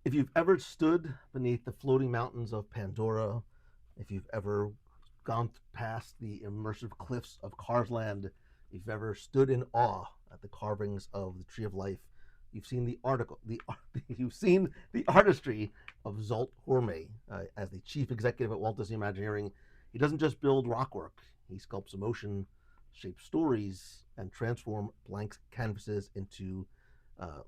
If you've ever stood beneath the floating mountains of Pandora, if you've ever gone past the immersive cliffs of Carsland, if you've ever stood in awe at the carvings of the Tree of Life, you've seen you've seen the artistry of Zsolt Hormay as the chief executive at Walt Disney Imagineering. He doesn't just build rockwork; he sculpts emotion, shapes stories, and transform blank canvases into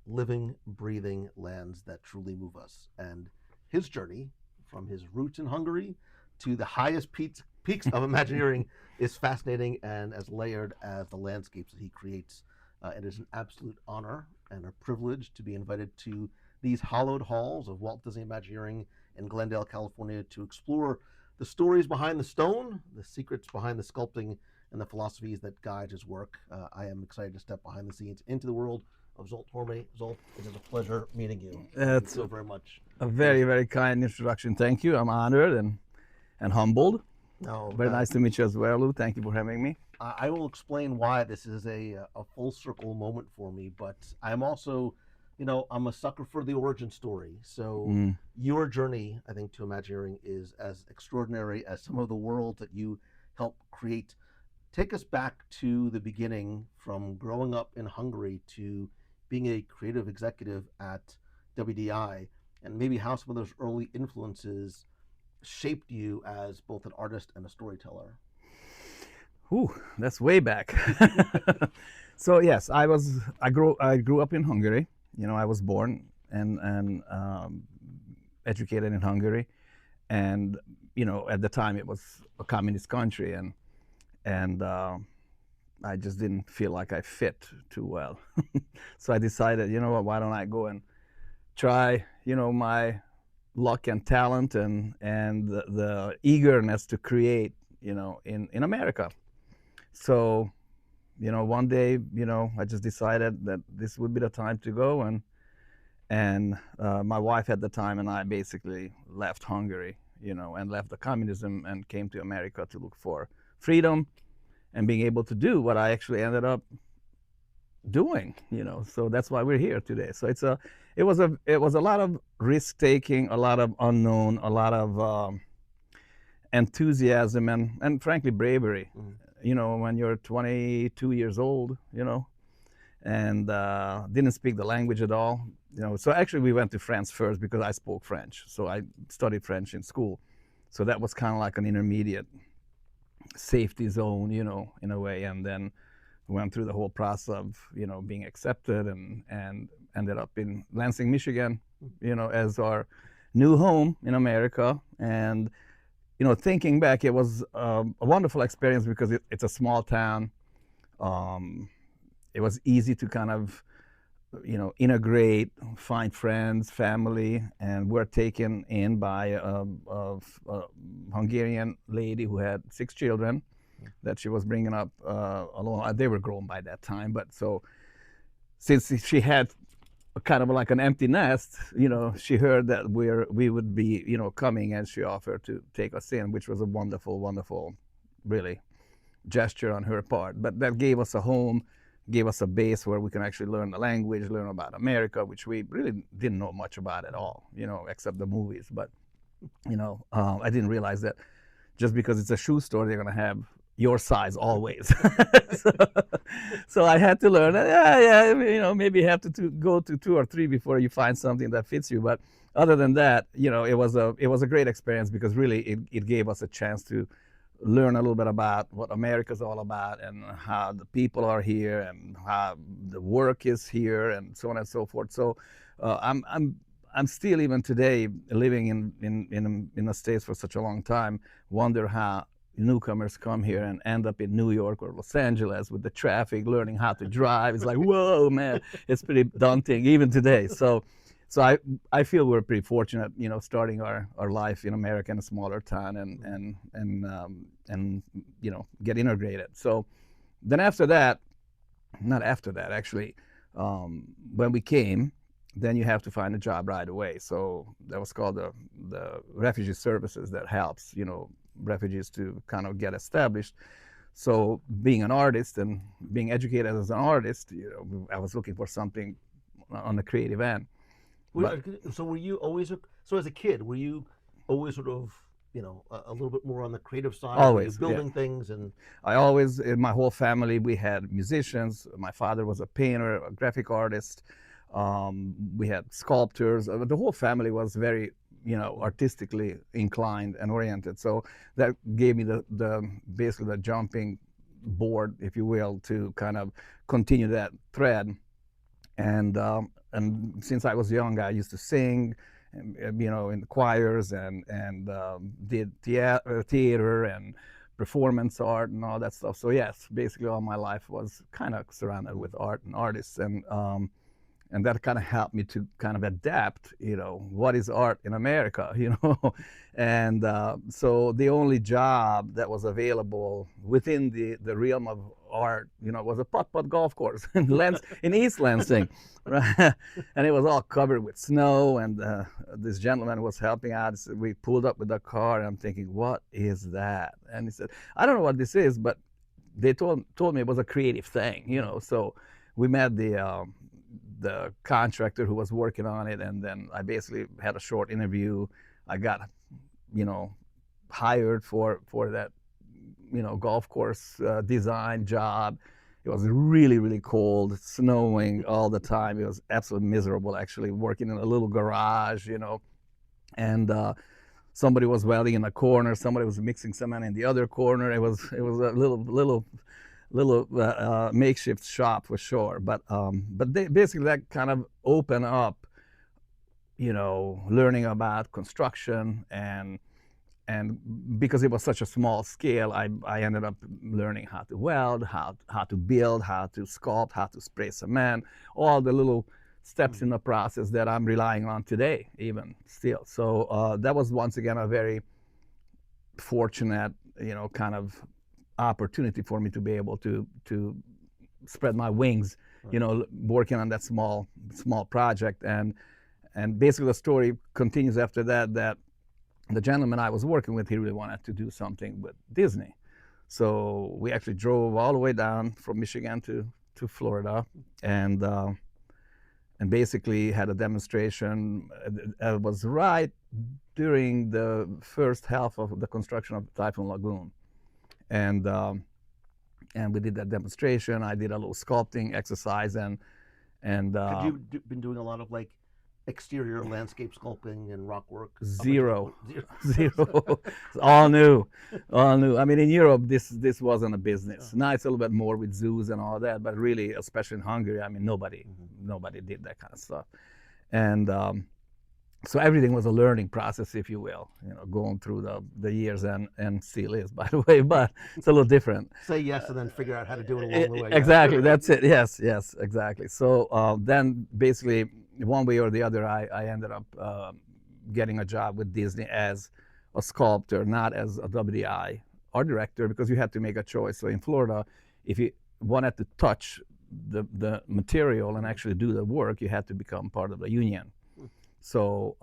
living, breathing lands that truly move us. And his journey from his roots in Hungary to the highest peaks of Imagineering is fascinating and as layered as the landscapes that he creates. It is an absolute honor and a privilege to be invited to these hallowed halls of Walt Disney Imagineering in Glendale, California, to explore the stories behind the stone, the secrets behind the sculpting, and the philosophies that guide his work. I am excited to step behind the scenes into the world of Zsolt Hormay. Zsolt, it is a pleasure meeting you. Thank you so very much. A very, very kind introduction. Thank you. I'm honored and humbled. No, very nice to meet you as well, Lou. Thank you for having me. I will explain why this is a full circle moment for me, but I'm also, I'm a sucker for the origin story. So your journey, I think, to Imagineering is as extraordinary as some of the worlds that you help create. Take us back to the beginning, from growing up in Hungary to being a creative executive at WDI, and maybe how some of those early influences shaped you as both an artist and a storyteller. Ooh, that's way back. So yes, I grew up in Hungary. I was born and educated in Hungary, and at the time it was a communist country, and I just didn't feel like I fit too well. So I decided, what, why don't I go and try, my luck and talent and the eagerness to create, in America. So, one day, I just decided that this would be the time to go, and my wife at the time and I basically left Hungary, and left the communism and came to America to look for freedom and being able to do what I actually ended up doing, so that's why we're here today. So it was a lot of risk taking, a lot of unknown, a lot of enthusiasm and frankly bravery. When you're 22 years old, and didn't speak the language at all, so actually we went to France first because I spoke French, so I studied French in school, so that was kind of like an intermediate safety zone, in a way, and then went through the whole process of, being accepted and ended up in Lansing, Michigan, as our new home in America. And, thinking back, it was a wonderful experience because it's a small town. It was easy to kind of, integrate, find friends, family, and we're taken in by a Hungarian lady who had 6 children that she was bringing up alone. They were grown by that time, but so since she had kind of like an empty nest, she heard that we would be, coming, and she offered to take us in, which was a wonderful, wonderful, really gesture on her part. But that gave us a home, gave us a base where we can actually learn the language, learn about America, which we really didn't know much about at all, except the movies. But, I didn't realize that just because it's a shoe store, they're going to have your size always. So I had to learn that, maybe you have to go to 2 or 3 before you find something that fits you. But other than that, it was a great experience because really it gave us a chance to learn a little bit about what America's all about and how the people are here and how the work is here and so on and so forth. So I'm still, even today, living in the States for such a long time, wonder how newcomers come here and end up in New York or Los Angeles with the traffic, learning how to drive. It's like, whoa, man, it's pretty daunting even today. So I feel we're pretty fortunate, starting our life in America in a smaller town and get integrated. So then after that, not after that actually, when we came, then you have to find a job right away. So that was called the refugee services that helps, refugees to kind of get established. So being an artist and being educated as an artist, I was looking for something on the creative end. But So were you always so as a kid were you always sort of a little bit more on the creative side? Were you always, yeah. building things and I always, in my whole family, we had musicians. My father was a painter, a graphic artist. We had sculptors. The whole family was very, artistically inclined and oriented. So that gave me the basically the jumping board, if you will, to kind of continue that thread. And since I was young, I used to sing, in the choirs and did theater and performance art and all that stuff. So yes, basically all my life was kind of surrounded with art and artists, and that kind of helped me to kind of adapt, what is art in America, and so the only job that was available within the realm of art, was a putt-putt golf course in East Lansing, right? And it was all covered with snow, and this gentleman was helping out. So we pulled up with the car, and I'm thinking, what is that? And he said, I don't know what this is, but they told me it was a creative thing, so we met the contractor who was working on it, and then I basically had a short interview. I got, hired for that, golf course design job. It was really, really cold, snowing all the time. It was absolutely miserable, actually, working in a little garage, and somebody was welding in a corner, somebody was mixing cement in the other corner. It was a little makeshift shop for sure, but basically that kind of opened up, learning about construction, and because it was such a small scale, I ended up learning how to weld, how to build, how to sculpt, how to spray cement, all the little steps in the process that I'm relying on today, even still. So that was once again a very fortunate, kind of opportunity for me to be able to spread my wings, working on that small project. And basically the story continues after that the gentleman I was working with, he really wanted to do something with Disney. So we actually drove all the way down from Michigan to Florida, and basically had a demonstration. It was right during the first half of the construction of Typhoon Lagoon. And we did that demonstration. I did a little sculpting exercise, and had you been doing a lot of like exterior landscape sculpting and rock work? Zero. All new. I mean, in Europe, this wasn't a business. Now it's a little bit more with zoos and all that, but really, especially in Hungary, I mean, nobody did that kind of stuff. And so everything was a learning process, if you will, going through the years, and still is, by the way, but it's a little different. Say yes and then figure out how to do it along the way. Exactly, yeah. That's it. Yes, exactly. So then basically, one way or the other, I ended up getting a job with Disney as a sculptor, not as a WDI art director, because you had to make a choice. So in Florida, if you wanted to touch the material and actually do the work, you had to become part of the union. So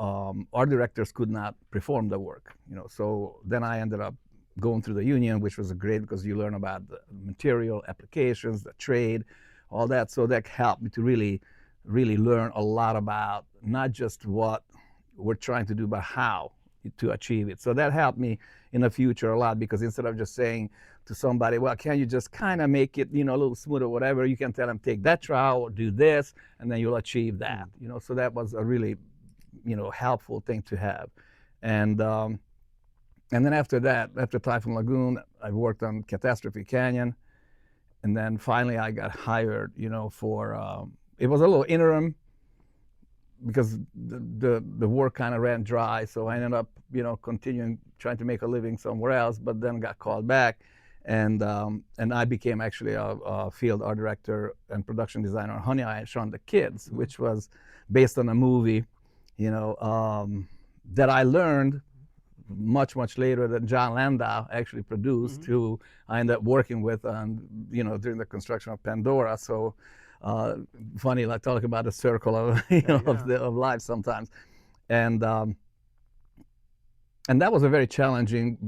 art directors could not perform the work, So then I ended up going through the union, which was great because you learn about the material applications, the trade, all that. So that helped me to really learn a lot about not just what we're trying to do, but how to achieve it. So that helped me in the future a lot, because instead of just saying to somebody, well, can you just kind of make it, a little smoother or whatever, you can tell them, take that trowel or do this, and then you'll achieve that. So that was a really helpful thing to have. And then after that, after Typhoon Lagoon, I worked on Catastrophe Canyon, and then finally I got hired, for it was a little interim because the work kind of ran dry. So I ended up, continuing trying to make a living somewhere else, but then got called back, and I became actually a field art director and production designer on Honey, I Shrunk the Kids, which was based on a movie, that I learned much later that John Landau actually produced, who I ended up working with on, during the construction of Pandora. So funny, like talking about the circle of of life sometimes, and that was a very challenging,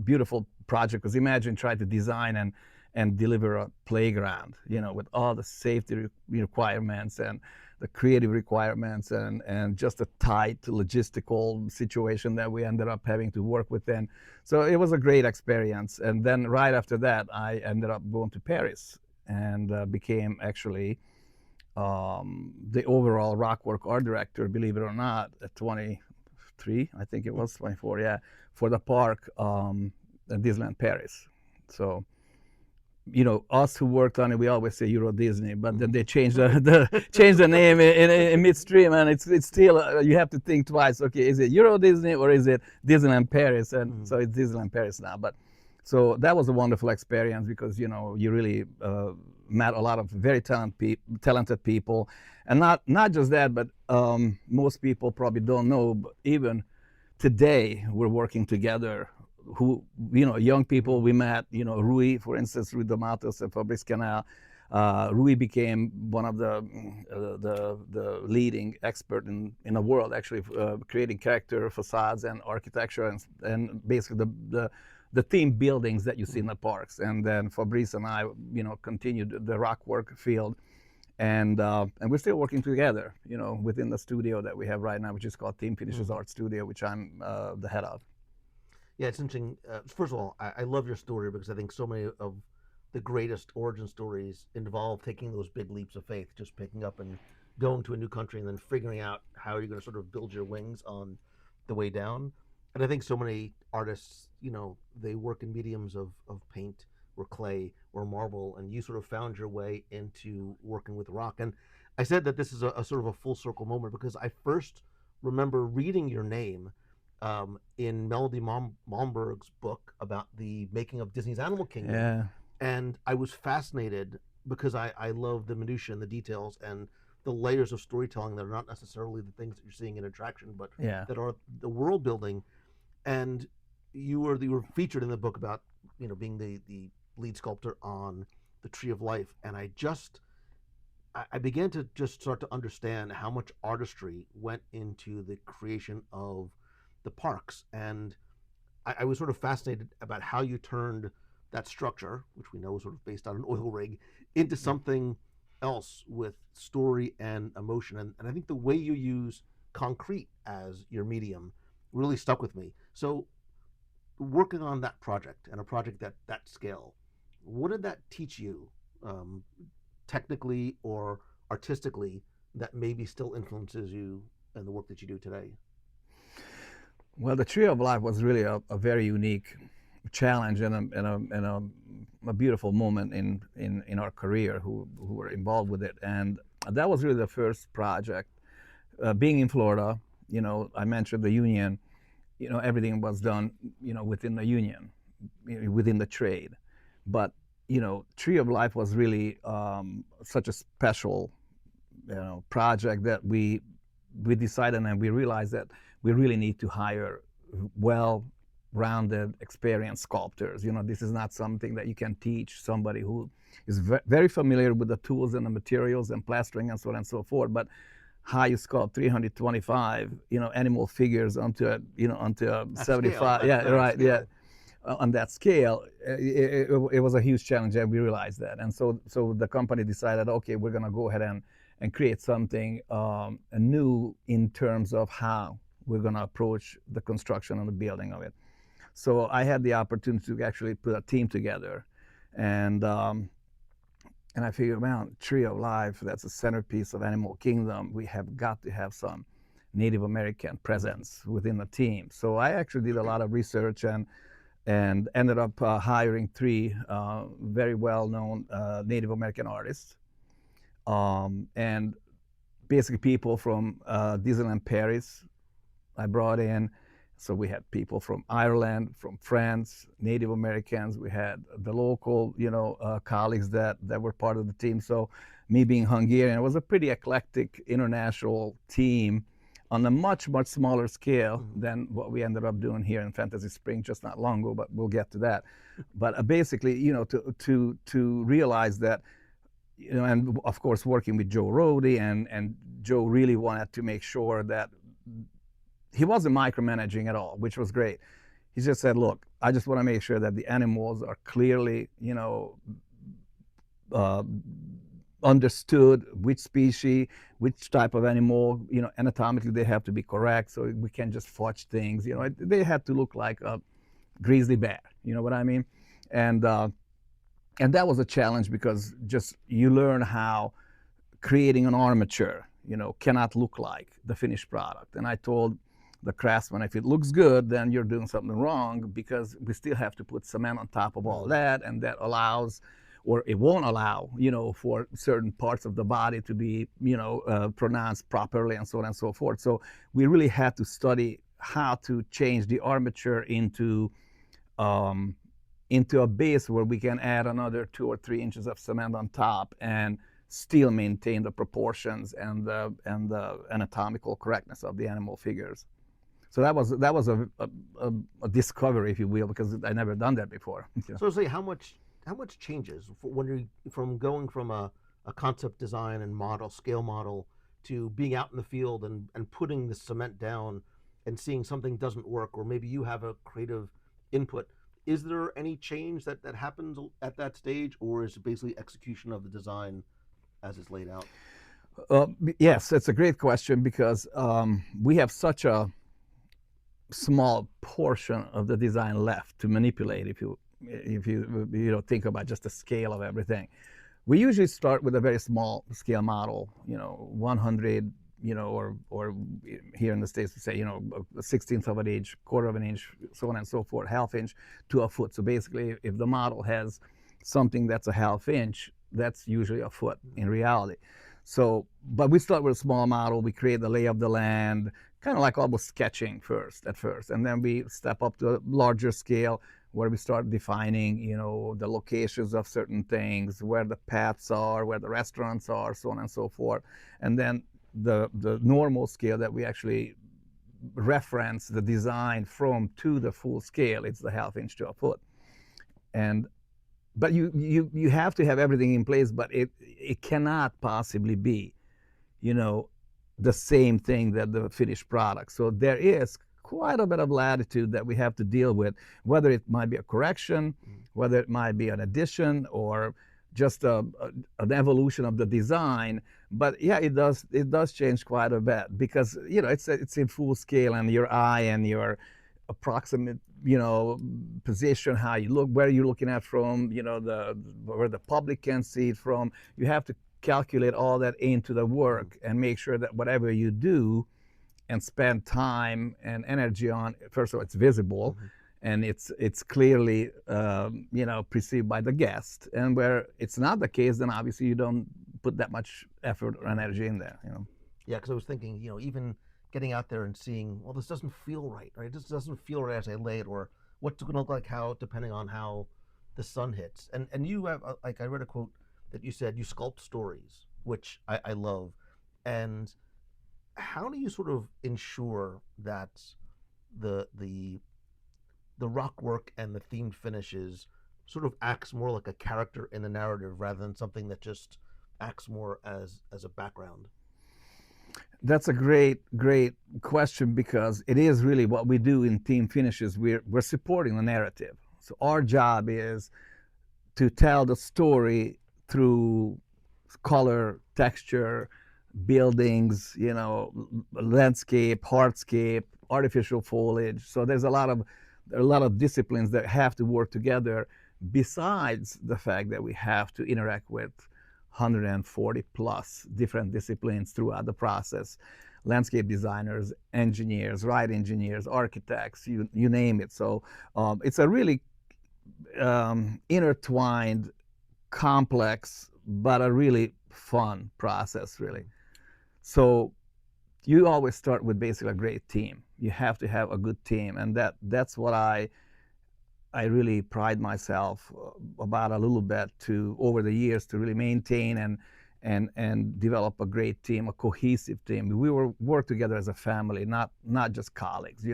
beautiful project, because imagine trying to design and deliver a playground, with all the safety requirements and the creative requirements and just a tight logistical situation that we ended up having to work within. So it was a great experience. And then right after that, I ended up going to Paris and became actually the overall rockwork art director, believe it or not, at 23, I think it was 24, yeah, for the park at Disneyland Paris. So, us who worked on it, we always say Euro Disney, but then they changed changed the name in midstream, and it's still you have to think twice. Okay, is it Euro Disney or is it Disneyland Paris? And so it's Disneyland Paris now. But so that was a wonderful experience because you really met a lot of very talented people, and not just that, but most people probably don't know. But even today, we're working together. Who young people we met, Rui, for instance, Rui Domatos and Fabrice Canal. Rui became one of the leading expert in the world, actually, creating character facades and architecture and basically the theme buildings that you see in the parks. And then Fabrice and I, continued the rockwork field, and we're still working together, within the studio that we have right now, which is called Team Finishes Art Studio, which I'm the head of. Yeah, it's interesting. First of all, I love your story because I think so many of the greatest origin stories involve taking those big leaps of faith, just picking up and going to a new country and then figuring out how you're going to sort of build your wings on the way down. And I think so many artists, they work in mediums of paint or clay or marble, and you sort of found your way into working with rock. And I said that this is a sort of a full circle moment because I first remember reading your name in Melody Malmberg's book about the making of Disney's Animal Kingdom. Yeah. And I was fascinated because I love the minutiae and the details and the layers of storytelling that are not necessarily the things that you're seeing in attraction, but that are the world building. And you were featured in the book about being the lead sculptor on the Tree of Life, and I began to just start to understand how much artistry went into the creation of the parks. And I was sort of fascinated about how you turned that structure, which we know was sort of based on an oil rig, into something else with story and emotion. And I think the way you use concrete as your medium really stuck with me. So working on that project and a project that scale, what did that teach you technically or artistically that maybe still influences you in the work that you do today? Well, the Tree of Life was really a very unique challenge and a beautiful moment in our career who were involved with it. And that was really the first project. Being in Florida, I mentioned the union, everything was done, within the union, within the trade. But, Tree of Life was really such a special, project that we decided and we realized that we really need to hire well-rounded, experienced sculptors. This is not something that you can teach somebody who is very familiar with the tools and the materials and plastering and so on and so forth. But how you sculpt 325, animal figures onto a 75, scale. On that scale, it was a huge challenge, and we realized that. And so the company decided, okay, we're going to go ahead and create something new in terms of how we're going to approach the construction and the building of it. So I had the opportunity to actually put a team together, and I figured, man, Tree of Life, that's a centerpiece of Animal Kingdom. We have got to have some Native American presence within the team. So I actually did a lot of research and ended up hiring 3 very well-known Native American artists, and basically people from Disneyland Paris I brought in. So we had people from Ireland, from France, Native Americans. We had the local, colleagues that were part of the team. So me being Hungarian, it was a pretty eclectic international team on a much, much smaller scale than what we ended up doing here in Fantasy Springs just not long ago, but we'll get to that. But basically, to realize that, and of course working with Joe Rody, and Joe really wanted to make sure that he wasn't micromanaging at all, which was great. He just said, look, I just want to make sure that the animals are clearly, understood which species, which type of animal, anatomically they have to be correct, so we can't just fudge things. They have to look like a grizzly bear. You know what I mean? And and that was a challenge because just you learn how creating an armature, cannot look like the finished product. And I told the craftsman, if it looks good, then you're doing something wrong, because we still have to put cement on top of all that, and that allows, or it won't allow, for certain parts of the body to be, pronounced properly, and so on and so forth. So we really had to study how to change the armature into a base where we can add another 2 or 3 inches of cement on top and still maintain the proportions and the anatomical correctness of the animal figures. So that was a discovery, if you will, because I never done that before. So say how much changes when you from going from a concept design and scale model to being out in the field and putting the cement down and seeing something doesn't work, or maybe you have a creative input. Is there any change that happens at that stage, or is it basically execution of the design as it's laid out? Yes, that's a great question, because we have such a small portion of the design left to manipulate. If you think about just the scale of everything, we usually start with a very small scale model, 100, or here in the States we say, a 1/16 of an inch, 1/4 of an inch, so on and so forth, 1/2 inch to a foot. So basically, if the model has something that's a 1/2 inch, that's usually a foot in reality. So, but we start with a small model, we create the lay of the land, kind of like almost sketching at first, and then we step up to a larger scale where we start defining, the locations of certain things, where the paths are, where the restaurants are, so on and so forth. And then the normal scale that we actually reference the design from to the full scale, it's the 1/2 inch to a foot. But you have to have everything in place, but it cannot possibly be, the same thing that the finished product. So there is quite a bit of latitude that we have to deal with, whether it might be a correction, whether it might be an addition, or just an evolution of the design. But yeah, it does change quite a bit, because it's in full scale, and your eye and your approximate position, how you look, where you're looking at from, where the public can see it from. You have to calculate all that into the work and make sure that whatever you do and spend time and energy on, first of all, it's visible, and it's clearly perceived by the guest. And where it's not the case, then obviously you don't put that much effort or energy in there. Yeah, because I was thinking, even getting out there and seeing, well, this doesn't feel right, right? This doesn't feel right as I lay it, or what's it going to look like, how, depending on how the sun hits. And you have, like, I read a quote that you said you sculpt stories, which I love. And how do you sort of ensure that the rock work and the themed finishes sort of acts more like a character in the narrative rather than something that just acts more as a background? That's a great question, because it is really what we do in theme finishes. We're supporting the narrative. So our job is to tell the story through color, texture, buildings, landscape, hardscape, artificial foliage. So there are a lot of disciplines that have to work together, besides the fact that we have to interact with 140 plus different disciplines throughout the process. Landscape designers, engineers, ride engineers, architects, you name it. So it's a really intertwined, complex, but a really fun process, really. So you always start with basically a great team. You have to have a good team, and that's what I really pride myself about a little bit, to over the years, to really maintain and develop a great team, a cohesive team. We work together as a family, not just colleagues.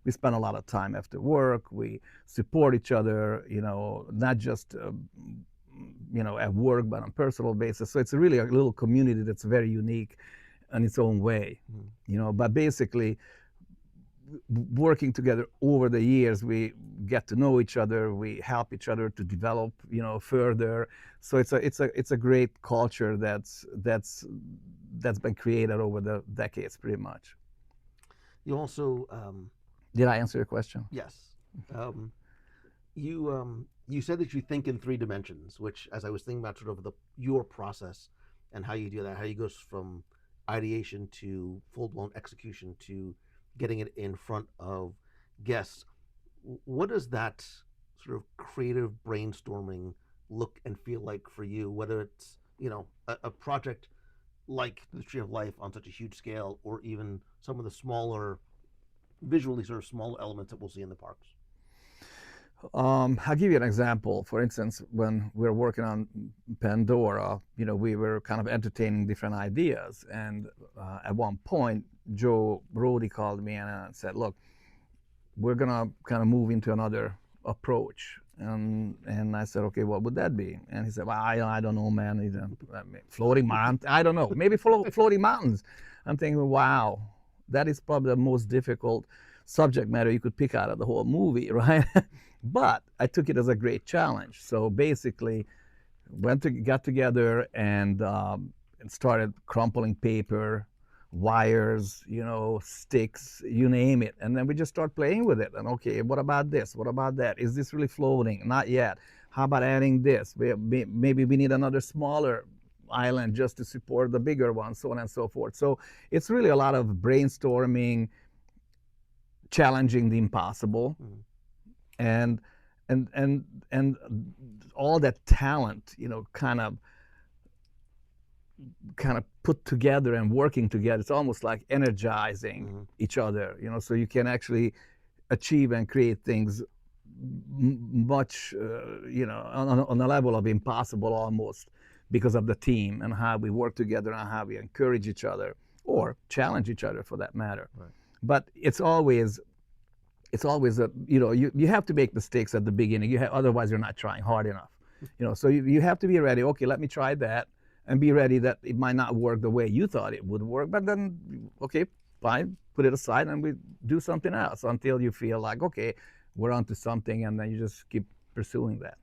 We spend a lot of time after work. We support each other, not just at work, but on a personal basis. So it's really a little community that's very unique in its own way. But basically, working together over the years, we get to know each other, we help each other to develop, further. So it's a great culture that's been created over the decades, pretty much. You also Did I answer your question? yes. You said that you think in 3 dimensions, which, as I was thinking about sort of your process and how you do that, how you go from ideation to full blown execution to getting it in front of guests. What does that sort of creative brainstorming look and feel like for you? Whether it's a project like the Tree of Life on such a huge scale, or even some of the smaller, visually sort of small elements that we'll see in the parks. I'll give you an example. For instance, when we were working on Pandora, we were kind of entertaining different ideas. And at one point, Joe Brody called me and said, "Look, we're gonna kind of move into another approach." And I said, "Okay, what would that be?" And he said, "Well, I don't know, man. Floating mountains. I don't know. Maybe floating mountains." I'm thinking, wow, that is probably the most difficult subject matter you could pick out of the whole movie, right? But I took it as a great challenge. So basically, got together and started crumpling paper, wires, sticks, you name it. And then we just start playing with it. And okay, what about this? What about that? Is this really floating? Not yet. How about adding this? Maybe we need another smaller island just to support the bigger one, so on and so forth. So it's really a lot of brainstorming, challenging the impossible. And all that talent, kind of put together and working together. It's almost like energizing each other, so you can actually achieve and create things much, on a level of impossible almost, because of the team and how we work together and how we encourage each other or challenge each other for that matter. Right. But it's always a, you have to make mistakes at the beginning. Otherwise you're not trying hard enough. So you have to be ready. Okay, let me try that, and be ready that it might not work the way you thought it would work. But then, okay, fine, put it aside and we do something else until you feel like, okay, we're onto something, and then you just keep pursuing that.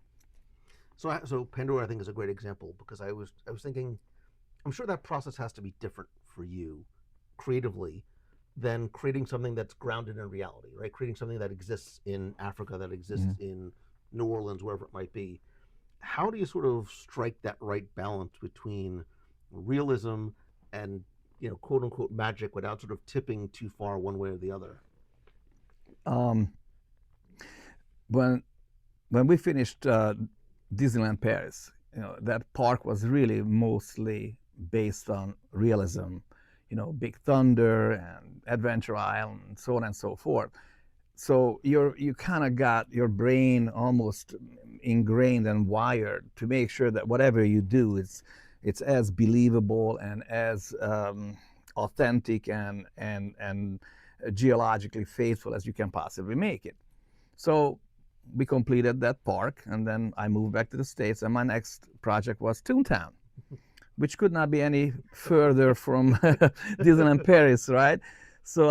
So Pandora, I think, is a great example, because I was thinking, I'm sure that process has to be different for you creatively than creating something that's grounded in reality, right? Creating something that exists in Africa, that exists in New Orleans, wherever it might be. How do you sort of strike that right balance between realism and, quote unquote magic, without sort of tipping too far one way or the other? When we finished Disneyland Paris, that park was really mostly based on realism, Big Thunder and Adventure Island and so on and so forth. So you kind of got your brain almost ingrained and wired to make sure that whatever you do, it's as believable and as authentic and geologically faithful as you can possibly make it. So we completed that park, and then I moved back to the States, and my next project was Toontown, which could not be any further from Disneyland Paris, right? So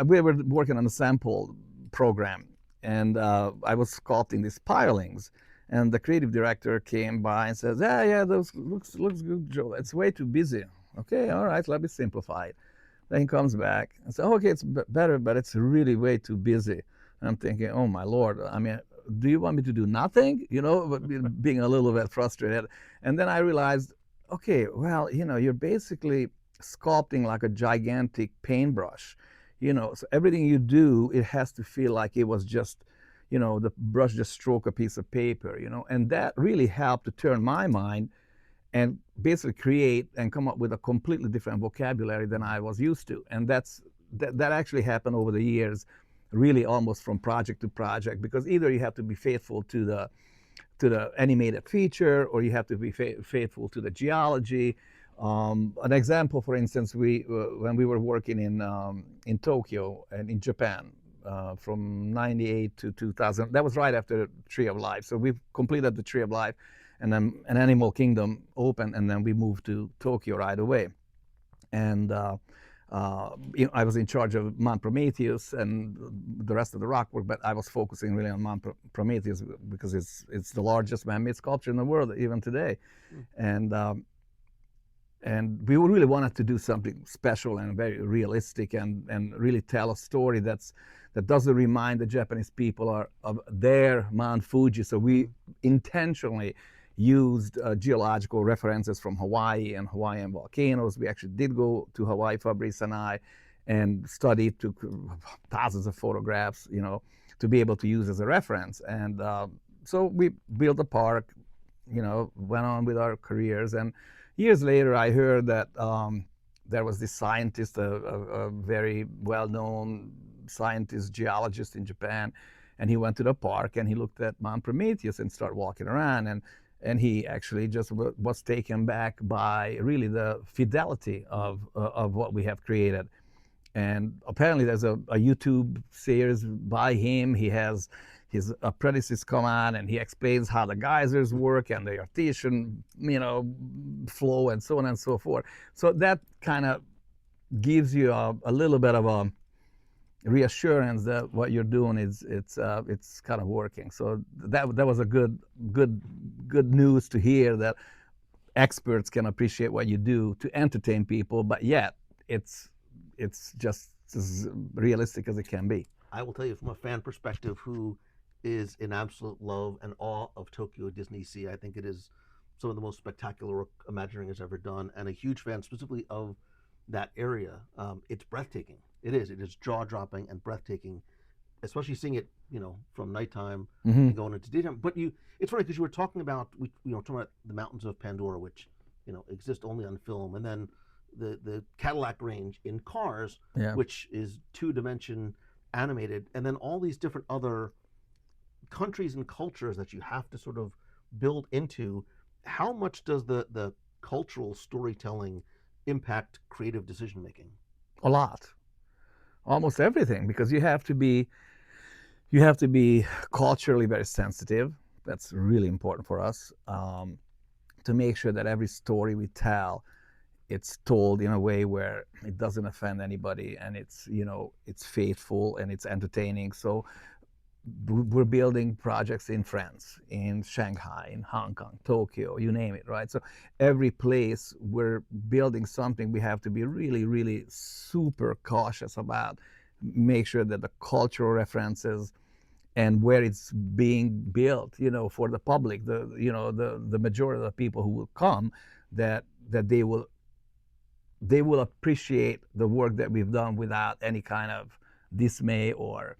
we were working on a sample program, and I was sculpting these pilings, and the creative director came by and says, yeah, those looks good, Joe. It's way too busy. Okay, all right, let me simplify it. Then he comes back and says, okay, it's better, but it's really way too busy. And I'm thinking, oh my Lord, I mean, do you want me to do nothing? Being a little bit frustrated. And then I realized, okay, well, you're basically sculpting like a gigantic paintbrush. So everything you do, it has to feel like it was just, the brush just stroked a piece of paper, and that really helped to turn my mind and basically create and come up with a completely different vocabulary than I was used to. And that actually happened over the years, really almost from project to project, because either you have to be faithful to the animated feature, or you have to be faithful to the geology. An example, for instance, when we were working in Tokyo and in Japan from '98 to 2000, that was right after Tree of Life. So we completed the Tree of Life, and then an Animal Kingdom opened, and then we moved to Tokyo right away. And I was in charge of Mount Prometheus and the rest of the rock work, but I was focusing really on Mount Prometheus because it's the largest man-made sculpture in the world even today. And we really wanted to do something special and very realistic and really tell a story that doesn't remind the Japanese people of their Mount Fuji. So we intentionally used geological references from Hawaii and Hawaiian volcanoes. We actually did go to Hawaii, Fabrice and I, and studied, took thousands of photographs, to be able to use as a reference. And so we built a park, went on with our careers. And years later, I heard that there was this scientist, a very well-known scientist, geologist in Japan, and he went to the park and he looked at Mount Prometheus and started walking around, and he actually just was taken back by really the fidelity of what we have created. And apparently there's a YouTube series by him. He has his apprentices come on and he explains how the geysers work and the artesian, flow and so on and so forth. So that kind of gives you a little bit of a reassurance that what you're doing it's kind of working. So that was a good news to hear, that experts can appreciate what you do to entertain people, but yet it's just as realistic as it can be. I will tell you from a fan perspective who is in absolute love and awe of Tokyo DisneySea. I think it is some of the most spectacular work Imagineering has ever done, and a huge fan specifically of that area. It's breathtaking. It is jaw-dropping and breathtaking, especially seeing it, from nighttime and going into daytime. But it's funny because you were talking about, talking about the mountains of Pandora, which, exist only on film, and then the Cadillac range in Cars, which is two-dimension animated, and then all these different other countries and cultures that you have to sort of build into. How much does the cultural storytelling impact creative decision making? A lot, almost everything, because you have to be culturally very sensitive. That's really important for us, to make sure that every story we tell, it's told in a way where it doesn't offend anybody, and it's faithful and it's entertaining. So we're building projects in France, in Shanghai, in Hong Kong, Tokyo, you name it, right? So every place we're building something, we have to be really, really super cautious about, make sure that the cultural references and where it's being built, for the public, the majority of the people who will come, that they will appreciate the work that we've done without any kind of dismay or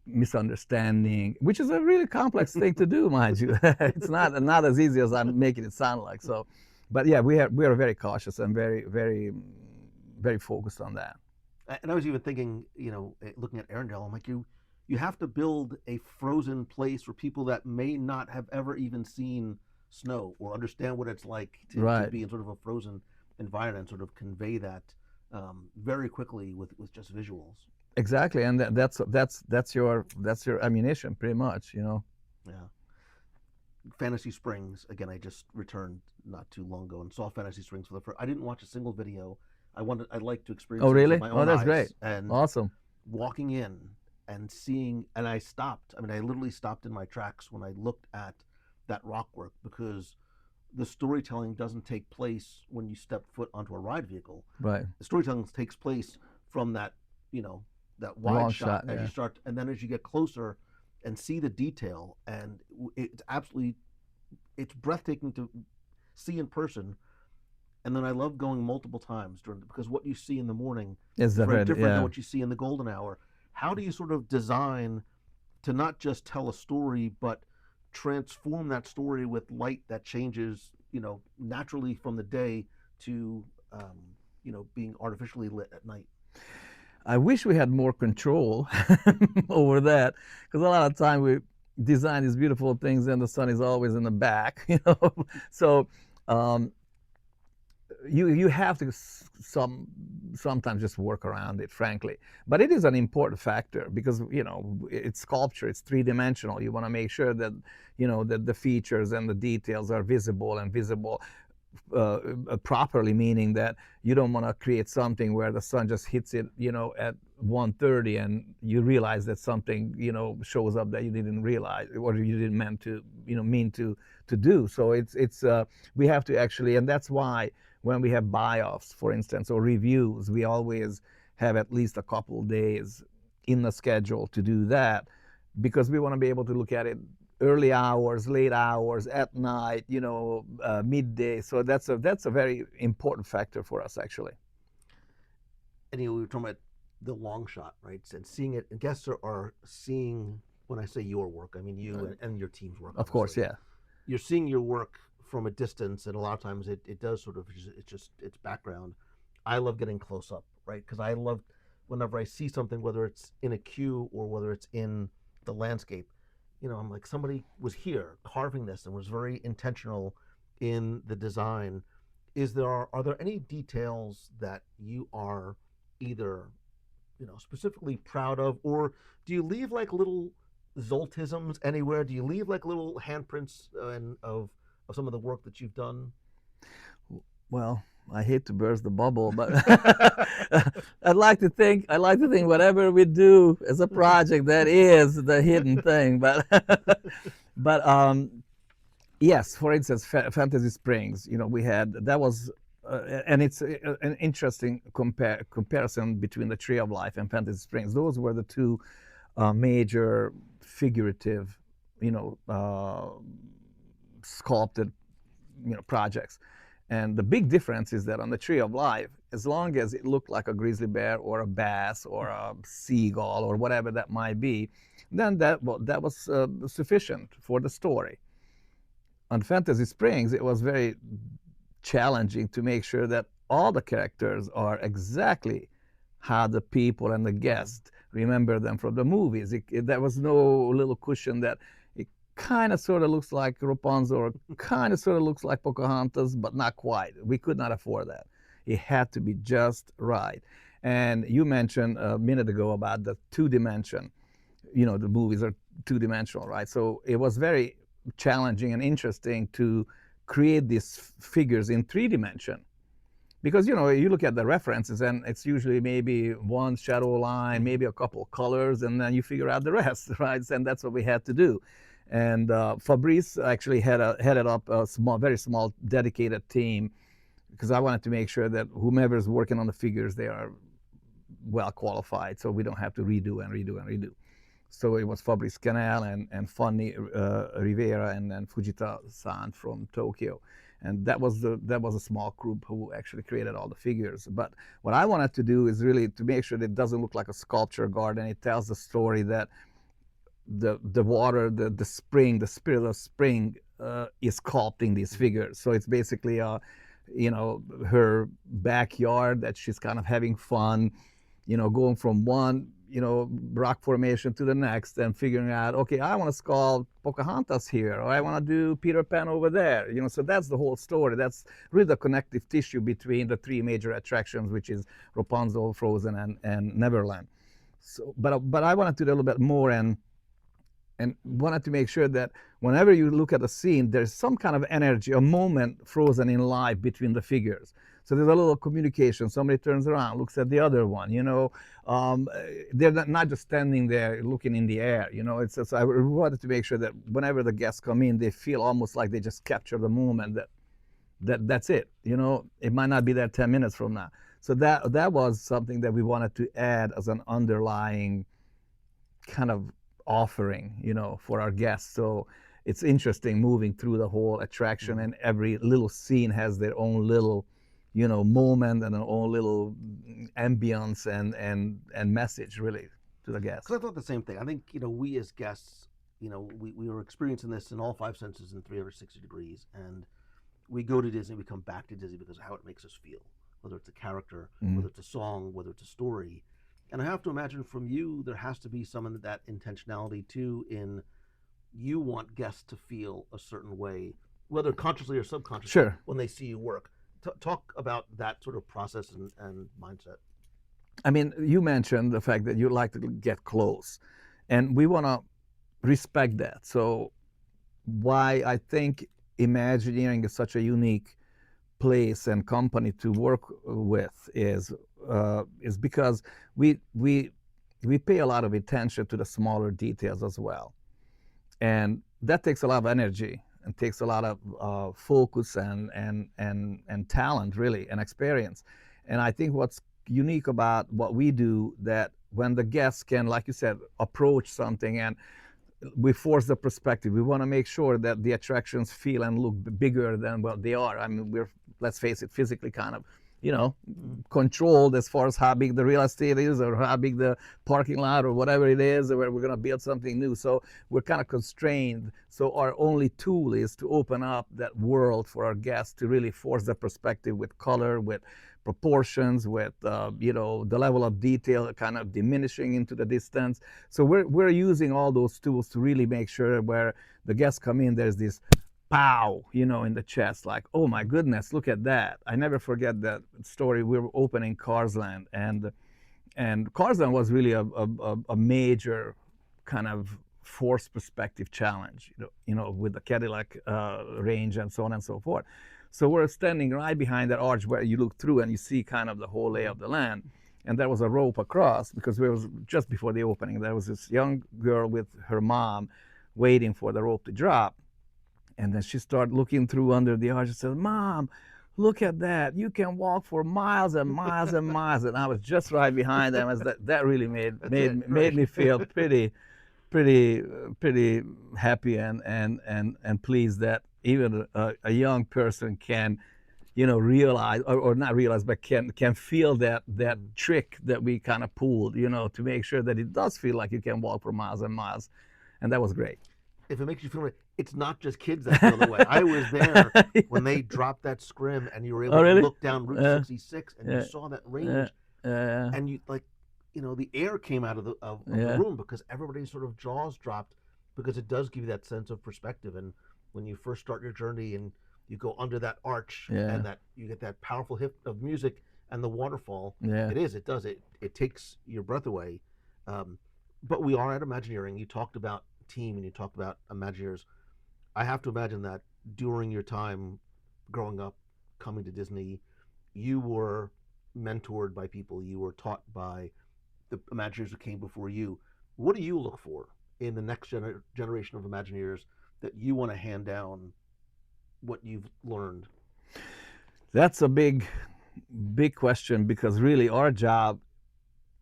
misunderstanding, which is a really complex thing to do, mind you. It's not as easy as I'm making it sound like. So, but yeah, we are very cautious and very, very, very focused on that. And I was even thinking, looking at Arendelle, I'm like, you have to build a frozen place for people that may not have ever even seen snow or understand what it's like to be in sort of a frozen environment, and sort of convey that very quickly with just visuals. Exactly, and that's your ammunition, pretty much, Yeah. Fantasy Springs, again, I just returned not too long ago and saw Fantasy Springs for the first. I didn't watch a single video. I'd like to experience it with my own eyes. Oh, that's great. And awesome. Walking in and seeing, and I stopped. I mean, I literally stopped in my tracks when I looked at that rock work, because the storytelling doesn't take place when you step foot onto a ride vehicle. Right. The storytelling takes place from that, that wide long shot as yeah. you start, and then as you get closer and see the detail, and it's breathtaking to see in person. And then I love going multiple times because what you see in the morning is very different than what you see in the golden hour. How do you sort of design to not just tell a story, but transform that story with light that changes, naturally from the day to, being artificially lit at night? I wish we had more control over that, because a lot of time we design these beautiful things and the sun is always in the back, So you have to sometimes just work around it, frankly. But it is an important factor because, it's sculpture, it's three-dimensional. You want to make sure that, that the features and the details are visible. properly, meaning that you don't want to create something where the sun just hits it, at 1:30, and you realize that something, shows up that you didn't realize or you didn't mean to do. So it's we have to actually, and that's why when we have buy-offs, for instance, or reviews, we always have at least a couple days in the schedule to do that, because we want to be able to look at it early hours, late hours, at night, midday. So that's a very important factor for us, actually. And we were talking about the long shot, right? And seeing it, and guests are seeing, when I say your work, I mean you and your team's work. Of course, yeah. You're seeing your work from a distance, and a lot of times it does sort of, it's background. I love getting close up, right? Because I love, whenever I see something, whether it's in a queue or whether it's in the landscape, I'm like, somebody was here carving this and was very intentional in the design. Are there any details that you are either, specifically proud of, or do you leave like little Zoltisms anywhere? Do you leave like little handprints of some of the work that you've done? Well, I hate to burst the bubble, but I'd like to think whatever we do as a project, that is the hidden thing. But yes, for instance, Fantasy Springs, we had, that was, and it's an interesting comparison between the Tree of Life and Fantasy Springs. Those were the two major figurative, sculpted, projects. And the big difference is that on the Tree of Life, as long as it looked like a grizzly bear or a bass or a seagull or whatever that might be, then that was sufficient for the story. On Fantasy Springs, it was very challenging to make sure that all the characters are exactly how the people and the guests remember them from the movies. There was no little cushion that it kind of sort of looks like Rapunzel or kind of sort of looks like Pocahontas, but not quite. We could not afford that. It had to be just right. And you mentioned a minute ago about the two-dimension. The movies are two-dimensional, right? So it was very challenging and interesting to create these figures in three-dimension. Because, you look at the references and it's usually maybe one shadow line, maybe a couple of colors, and then you figure out the rest, right? And that's what we had to do. And Fabrice actually headed up a very small, dedicated team, because I wanted to make sure that whomever is working on the figures, they are well qualified, so we don't have to redo and redo and redo. So it was Fabrice Canal and Fanny Rivera and then Fujita-san from Tokyo. And that was a small group who actually created all the figures. But what I wanted to do is really to make sure that it doesn't look like a sculpture garden. It tells the story that the water, the spring, the spirit of spring is sculpting these figures. So it's basically her backyard that she's kind of having fun, going from one rock formation to the next and figuring out, okay, I want to sculpt Pocahontas here, or I want to do Peter Pan over there. So that's the whole story. That's really the connective tissue between the three major attractions, which is Rapunzel, Frozen, and Neverland. So, but I wanted to do a little bit more and wanted to make sure that whenever you look at a scene, there's some kind of energy, a moment frozen in life between the figures. So there's a little communication. Somebody turns around, looks at the other one. They're not just standing there looking in the air. I wanted to make sure that whenever the guests come in, they feel almost like they just capture the moment. That's it. It might not be there 10 minutes from now. So that was something that we wanted to add as an underlying kind of offering, for our guests. So it's interesting moving through the whole attraction, and every little scene has their own little, moment and their own little ambience and message really to the guests. Because I thought the same thing. I think, we as guests, we were experiencing this in all five senses in 360 degrees, and we go to Disney, we come back to Disney because of how it makes us feel, whether it's a character, whether it's a song, whether it's a story. And I have to imagine from you, there has to be some of that intentionality too, in you want guests to feel a certain way, whether consciously or subconsciously, sure, when they see you work. Talk about that sort of process and mindset. I mean, you mentioned the fact that you like to get close, and we want to respect that. So why I think Imagineering is such a unique place and company to work with is because we we we pay a lot of attention to the smaller details as well, and that takes a lot of energy and takes a lot of focus and talent, really, and experience. And I think what's unique about what we do, that when the guests can, like you said, approach something, and we force the perspective. We want to make sure that the attractions feel and look bigger than what they are. I mean, we're, let's face it, physically kind of, controlled as far as how big the real estate is, or how big the parking lot, or whatever it is, where we're going to build something new. So we're kind of constrained. So our only tool is to open up that world for our guests, to really force the perspective with color, with proportions, with the level of detail kind of diminishing into the distance. So we're using all those tools to really make sure where the guests come in, there's this pow, in the chest, like, oh my goodness, look at that. I never forget that story. We were opening Carsland, and Carsland was really a major kind of forced perspective challenge, with the Cadillac range and so on and so forth. So we're standing right behind that arch where you look through and you see kind of the whole lay of the land. And there was a rope across, because we was just before the opening. There was this young girl with her mom waiting for the rope to drop. And then she started looking through under the arch and said, "Mom, look at that. You can walk for miles and miles and miles." And I was just right behind them. As that really made me feel pretty happy and pleased that even a young person can, realize, or not realize, but can feel that trick that we kind of pulled, to make sure that it does feel like you can walk for miles and miles. And that was great. If it makes you feel right, it's not just kids that feel the way. I was there when they dropped that scrim, and you were able to look down Route 66, and you saw that range, and you the air came out of the room, because everybody's sort of jaws dropped, because it does give you that sense of perspective. And when you first start your journey and you go under that arch, and that you get that powerful hit of music and the waterfall, it takes your breath away. But we are at Imagineering. You talked about team and you talked about Imagineers. I have to imagine that during your time growing up, coming to Disney, you were mentored by people, you were taught by the Imagineers who came before you. What do you look for in the next generation of Imagineers that you want to hand down what you've learned? That's a big question, because really our job,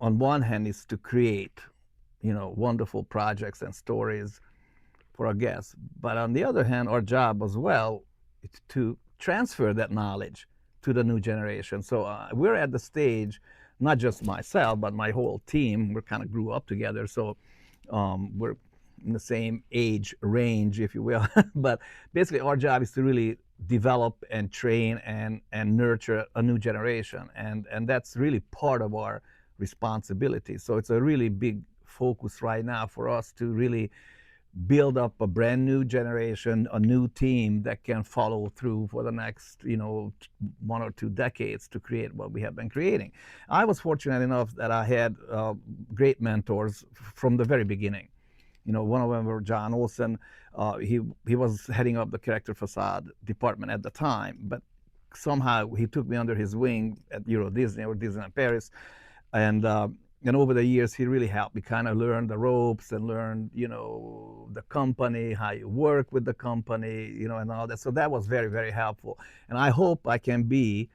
on one hand, is to create, wonderful projects and stories for our guests. But on the other hand, our job as well is to transfer that knowledge to the new generation. So we're at the stage, not just myself, but my whole team, we kind of grew up together. So we're in the same age range, if you will. But basically our job is to really develop and train and nurture a new generation. And that's really part of our responsibility. So it's a really big focus right now for us to really build up a brand new generation, a new team that can follow through for the next, 1 or 2 decades to create what we have been creating. I was fortunate enough that I had great mentors from the very beginning. One of them was John Olsen. He was heading up the character facade department at the time, but somehow he took me under his wing at Euro Disney, or Disneyland Paris, and over the years, he really helped me kind of learn the ropes and learn, the company, how you work with the company, and all that. So that was very, very helpful. And I hope I can be,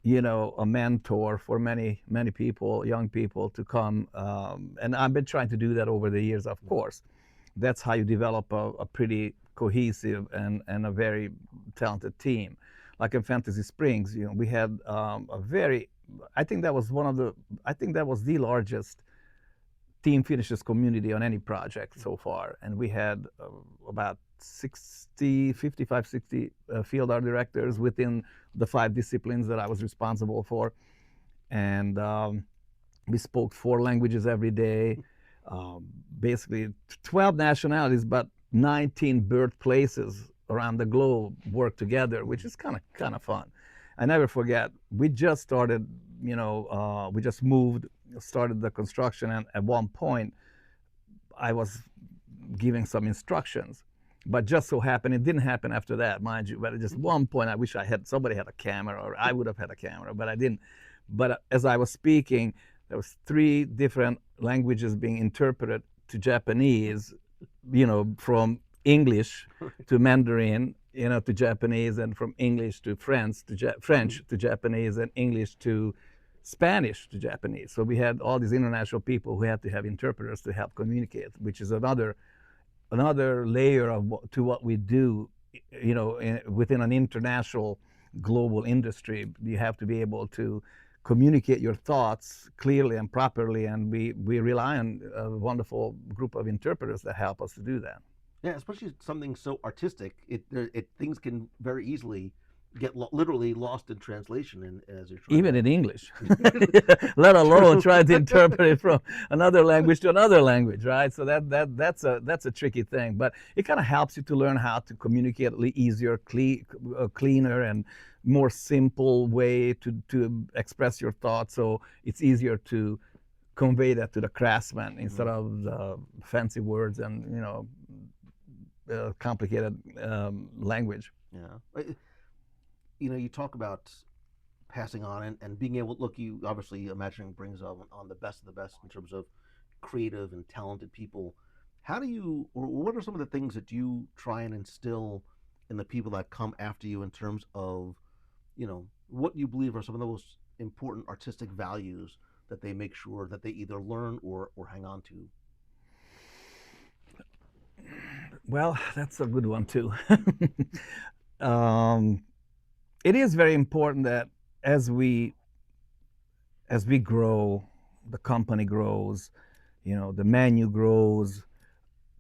a mentor for many, many people, young people to come. And I've been trying to do that over the years, of course. That's how you develop a pretty cohesive and a very talented team. Like in Fantasy Springs, we had I think that was the largest team finishes community on any project so far. And we had about 55, 60 field art directors within the 5 disciplines that I was responsible for. And we spoke 4 languages every day, basically 12 nationalities, but 19 birthplaces around the globe work together, which is kind of fun. I never forget, we just started, we just started the construction, and at one point I was giving some instructions, But just so happened, it didn't happen after that, mind you. But at just one point, I wish somebody had a camera, or I would have had a camera, but I didn't. But as I was speaking, there was 3 different languages being interpreted to Japanese, from English to Mandarin, to Japanese, and from English to French to Japanese, and English to Spanish to Japanese. So we had all these international people who had to have interpreters to help communicate, which is another layer to what we do, within an international global industry. You have to be able to communicate your thoughts clearly and properly, and we rely on a wonderful group of interpreters that help us to do that. Yeah, especially something so artistic, things can very easily get literally lost in translation, as you're trying. Even in English, let alone try to interpret it from another language to another language, right? So that's a tricky thing, but it kind of helps you to learn how to communicate easier, cleaner, and more simple way to express your thoughts. So it's easier to convey that to the craftsman instead of the fancy words and complicated language. Yeah. You talk about passing on and being able, look, you obviously Imagineering brings on the best of the best in terms of creative and talented people. How do you, or what are some of the things that you try and instill in the people that come after you in terms of, what you believe are some of the most important artistic values that they make sure that they either learn or hang on to? Well, that's a good one too. It is very important that as we grow, the company grows, the menu grows,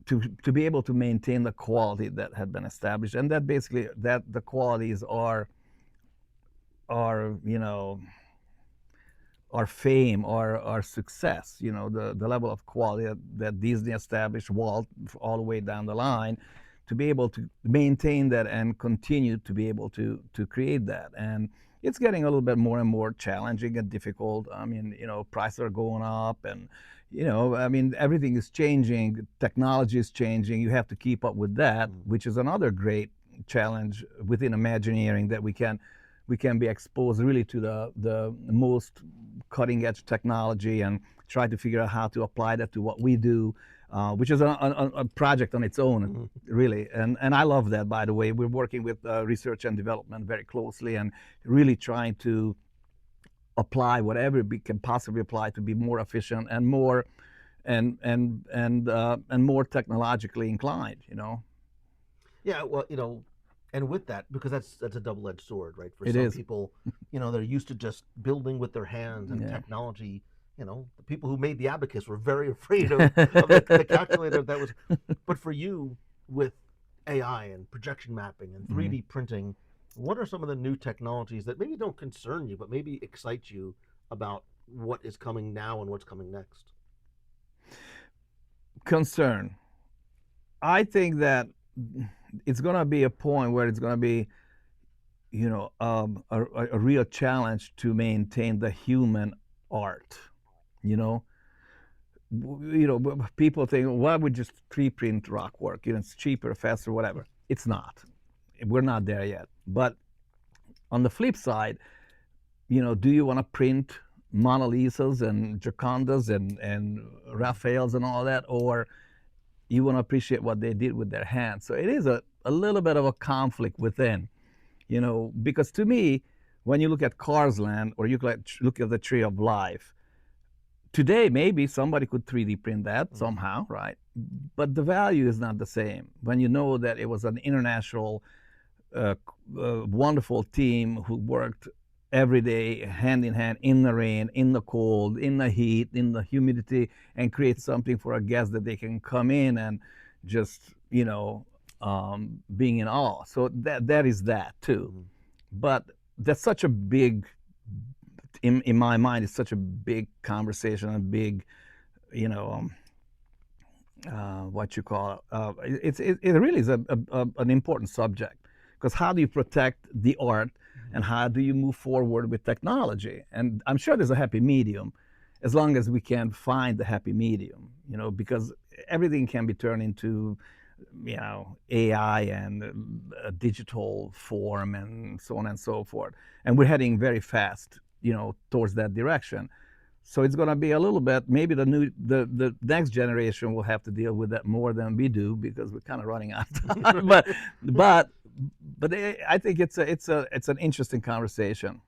to be able to maintain the quality that had been established, and that basically that the qualities are our fame, our success, the level of quality that Disney established, Walt, all the way down the line, to be able to maintain that and continue to be able to create that. And it's getting a little bit more and more challenging and difficult. I mean, prices are going up, and everything is changing. Technology is changing. You have to keep up with that, which is another great challenge within Imagineering, that we can be exposed really to the most cutting edge technology and try to figure out how to apply that to what we do, which is a project on its own, really. And I love that, by the way. We're working with research and development very closely and really trying to apply whatever we can possibly apply to be more efficient and more more technologically inclined, Yeah, well, and with that, because that's a double-edged sword, right? For It some is. people, they're used to just building with their hands and technology. The people who made the abacus were very afraid of the calculator that was. But for you, with AI and projection mapping and 3D printing, what are some of the new technologies that maybe don't concern you, but maybe excite you about what is coming now and what's coming next? Concern. I think that it's going to be a point where it's going to be, a real challenge to maintain the human art. People think, why would just 3D print rock work? It's cheaper, faster, whatever. It's not. We're not there yet. But on the flip side, do you want to print Mona Lisas and Giocondas and Raphaels and all that, or you want to appreciate what they did with their hands? So it is a little bit of a conflict within, because to me, when you look at Cars Land or you look at the Tree of Life, today maybe somebody could 3D print that somehow, right? But the value is not the same when you know that it was an international, wonderful team who worked every day, hand in hand, in the rain, in the cold, in the heat, in the humidity, and create something for a guest that they can come in and just, being in awe. So that is that too. But that's such a big, in my mind, it's such a big conversation, a big, what you call it. It really is an important subject, because how do you protect the art? And how do you move forward with technology? And I'm sure there's a happy medium, as long as we can find the happy medium, because everything can be turned into AI and digital form and so on and so forth. And we're heading very fast, towards that direction. So it's going to be a little bit, maybe the next generation will have to deal with that more than we do, because we're kind of running out of time. but I think it's an interesting conversation,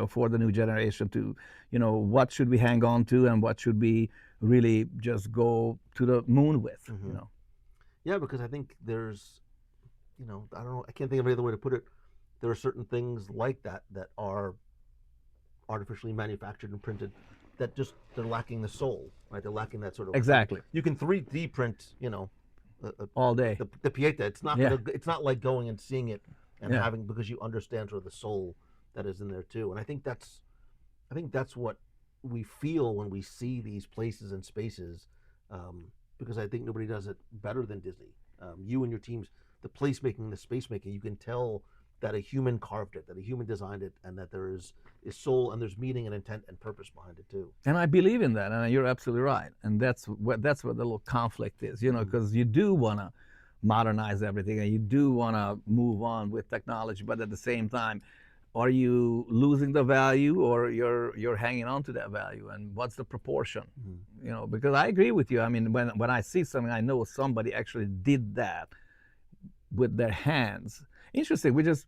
for the new generation to, what should we hang on to and what should we really just go to the moon with, Yeah, because I think there's, I don't know, I can't think of any other way to put it. There are certain things like that are artificially manufactured and printed that just, they're lacking the soul, right? They're lacking that sort of. Exactly. You can 3D print, all day. The Pieta. It's not Yeah. it's not like going and seeing it and Yeah. having, because you understand sort of the soul that is in there too. And I think that's what we feel when we see these places and spaces, because I think nobody does it better than Disney. You and your teams, the placemaking, the space making, you can tell that a human carved it, that a human designed it, and that there is soul and there's meaning and intent and purpose behind it too. And I believe in that, and you're absolutely right. And that's what the little conflict is, because you do want to modernize everything and you do want to move on with technology, but at the same time, are you losing the value, or you're hanging on to that value, and what's the proportion? Because I agree with you. I mean, when I see something, I know somebody actually did that with their hands. Interesting. We just,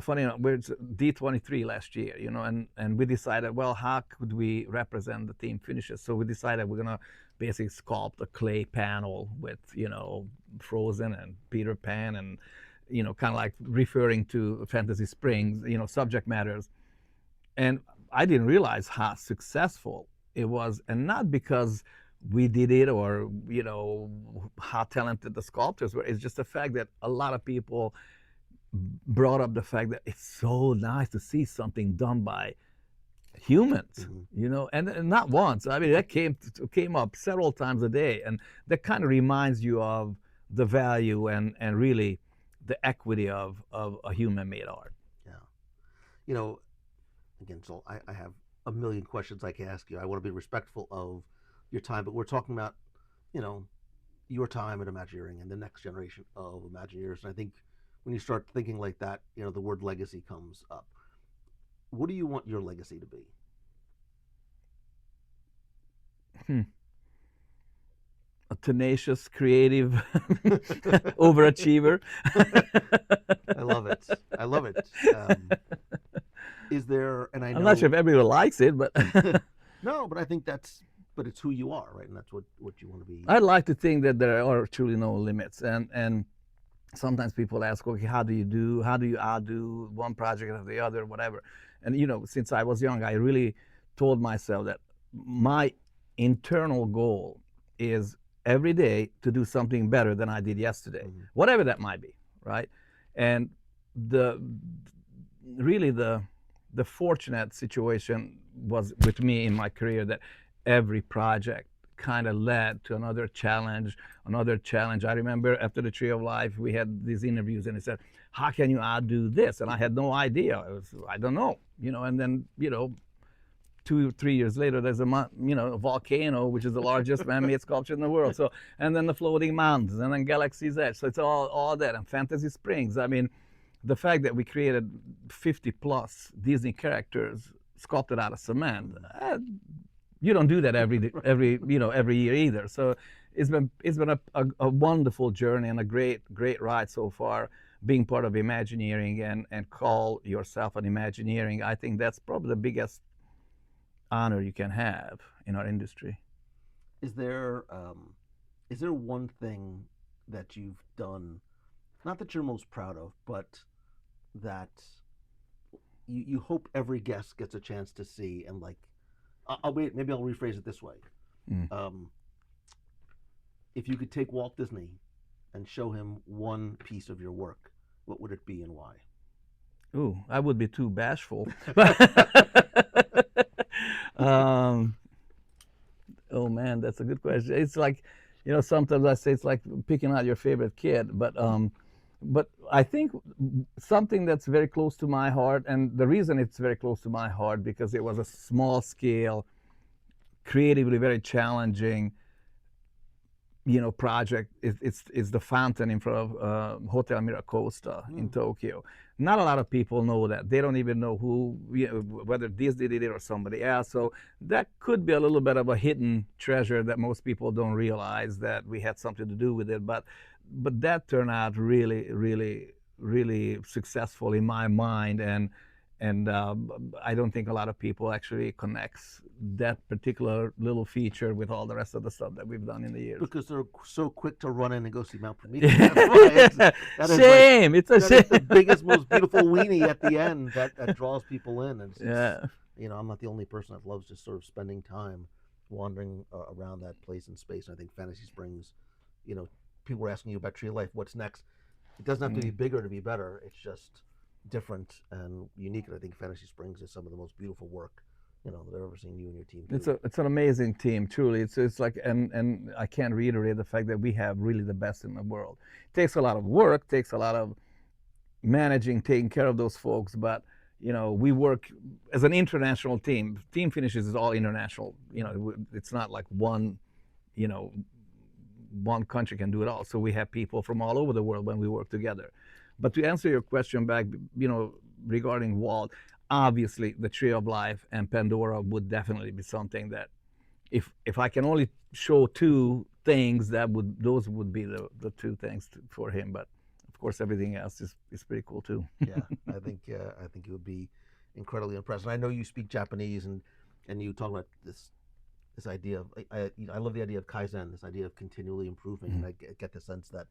funny enough, we're D23 last year, and we decided, well, how could we represent the team finishes? So we decided we're gonna basically sculpt a clay panel with, Frozen and Peter Pan, and kind of like referring to Fantasy Springs, subject matters. And I didn't realize how successful it was, and not because we did it or how talented the sculptors were. It's just the fact that a lot of people brought up the fact that it's so nice to see something done by humans, and not once. I mean, that came up several times a day, and that kind of reminds you of the value and really the equity of a human-made art. Yeah. Again, Zsolt, I have a million questions I can ask you. I want to be respectful of your time, but we're talking about, your time at Imagineering and the next generation of Imagineers. And I think when you start thinking like that, the word legacy comes up. What do you want your legacy to be? A tenacious, creative overachiever. I love it. I love it. Is there, and I know, I'm not sure if everyone likes it, but no, but I think but it's who you are, right? And that's what you want to be. I'd like to think that there are truly no limits. And sometimes people ask, okay, how do you outdo one project after the other, whatever. And since I was young, I really told myself that my internal goal is every day to do something better than I did yesterday, whatever that might be, right? And really the fortunate situation was with me in my career that every project kind of led to another challenge. I remember after the Tree of Life, we had these interviews, and it said, how can you outdo this? And I had no idea. I don't know, and then, 2 or 3 years later, there's a volcano, which is the largest man-made sculpture in the world. So, and then the floating mountains, and then Galaxy's Edge. So it's all that, and Fantasy Springs. I mean, the fact that we created 50 plus Disney characters sculpted out of cement, you don't do that every year either. So it's been a wonderful journey and a great ride so far, being part of Imagineering and call yourself an Imagineering. I think that's probably the biggest honor you can have in our industry. Is there one thing that you've done, not that you're most proud of, but that you hope every guest gets a chance to see, and like, maybe I'll rephrase it this way. If you could take Walt Disney and show him one piece of your work, what would it be and why? Ooh, I would be too bashful. Oh man, that's a good question. It's like, sometimes I say it's like picking out your favorite kid, but I think something that's very close to my heart, and the reason it's very close to my heart because it was a small scale, creatively very challenging project is the fountain in front of Hotel Miracosta in Tokyo. Not a lot of people know that. They don't even know whether Disney did it or somebody else. So that could be a little bit of a hidden treasure that most people don't realize that we had something to do with it. But that turned out really, really, really successful in my mind, and I don't think a lot of people actually connects that particular little feature with all the rest of the stuff that we've done in the years. Because they're so quick to run in and go see Mount Prometheus. That's why Shame. It's a shame. It's the biggest, most beautiful weenie at the end that draws people in. And Yeah. I'm not the only person that loves just sort of spending time wandering around that place in space. And I think Fantasy Springs, people were asking you about Tree of Life, what's next? It doesn't have to be bigger to be better. It's just different and unique. And I think Fantasy Springs is some of the most beautiful work that I've ever seen you and your team do. It's an amazing team, truly. It's like, and I can't reiterate the fact that we have really the best in the world. It takes a lot of work, takes a lot of managing, taking care of those folks, but we work as an international team. Team Finishes is all international. It's not like one country can do it all. So we have people from all over the world when we work together. But to answer your question back, regarding Walt, obviously the Tree of Life and Pandora would definitely be something that, if I can only show two things, those would be the two things for him. But of course, everything else is pretty cool too. Yeah, I think it would be incredibly impressive. I know you speak Japanese, and you talk about this idea of I love the idea of Kaizen, this idea of continually improving, and I get the sense that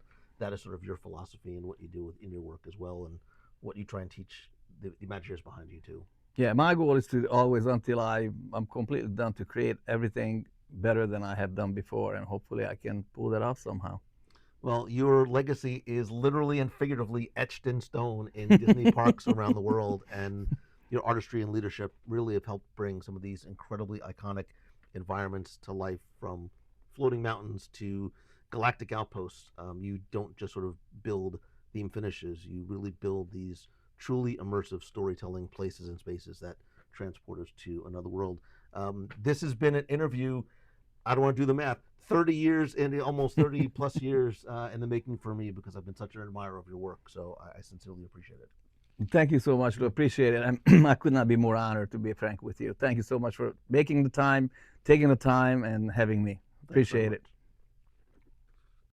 is sort of your philosophy and what you do in your work as well, and what you try and teach the Imagineers behind you too. Yeah, my goal is to always, until I'm completely done, to create everything better than I have done before, and hopefully I can pull that off somehow. Well, your legacy is literally and figuratively etched in stone in Disney parks around the world, and your artistry and leadership really have helped bring some of these incredibly iconic environments to life, from floating mountains to galactic outposts. You don't just sort of build theme finishes, you really build these truly immersive storytelling places and spaces that transport us to another world. This has been an interview, I don't want to do the math, 30 years, and almost 30 plus years in the making for me, because I've been such an admirer of your work. So I sincerely appreciate it. Thank you so much. We appreciate it. And I could not be more honored to be frank with you. Thank you so much for making the time, taking the time, and having me. Appreciate it.